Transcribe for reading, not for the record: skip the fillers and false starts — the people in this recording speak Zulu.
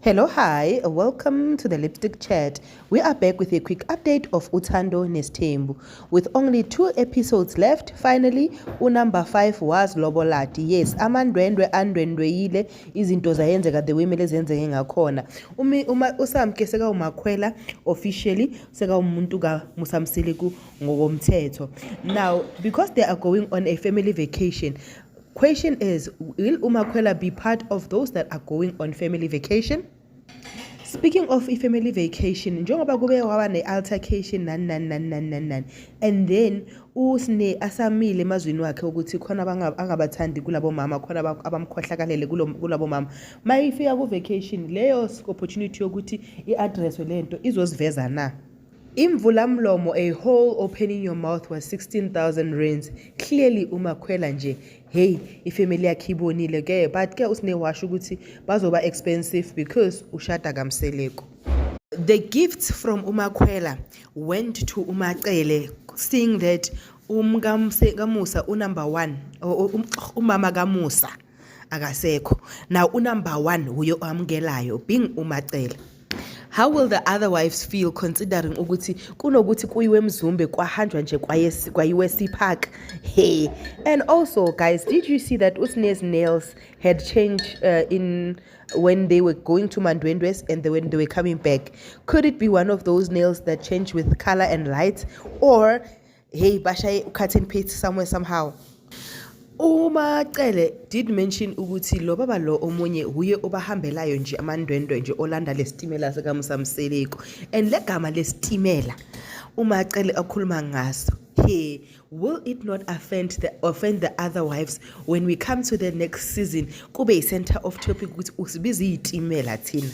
Hello, hi, welcome to the Lipstick Chat. We are back with a quick update of Uthando Nesthembu. With only 2 episodes left, finally, number 5 was Lobolati. Yes, amandwendwe andwendweyile izinto zayenzeka the way mele zenzeke ngakhona. Usamke seka uMakhwela officially seka umuntu ka Musamsiliku ngokomthetho. Now, because they are going on a family vacation, question is, will Umakhwela be part of those that are going on family vacation? Speaking of family vacation, njengoba kube waba ne-altercation nani and then usne asamile emazweni wakhe ukuthi khona angabathandi kulabo mama khona abamkhohlakalele kulabo mama mayifika ku vacation leyo opportunity yokuthi i-addresswe lento izosiveza na. Imvulamlomo, a whole opening your mouth was 16,000 rands. Clearly Umakhwela nje, hey, ifamily yakhe ibonile ke, but ke usinewasho ukuthi bazoba expensive because ushada kaMseleko. The gifts from Umakhwela went to Umacele, seeing that kaMusa number 1 umama kaMusa akasekho. Now number 1 huyo amgelayo being Umacele. How will the other wives feel considering ukuthi kunokuthi kuyiwe Mzumbe kwahanjwa nje kwayiwe Park? Hey. And also guys, did you see that Usne's nails had changed in when they were going to Mandwendwes and when they were coming back? Could it be one of those nails that change with color and light, or hey bashaye cut and paste somewhere somehow? Umacele did mention ukuthi lo baba lo omunye huye obahambelayo nje amandwendwe nje olanda lesitimela sekaMsamseleko, and legama lesitimela Umacele akhuluma ngaso. Hey, will it not offend the other wives when we come to the next season kube center of topic ukuthi usibiza itimela thina?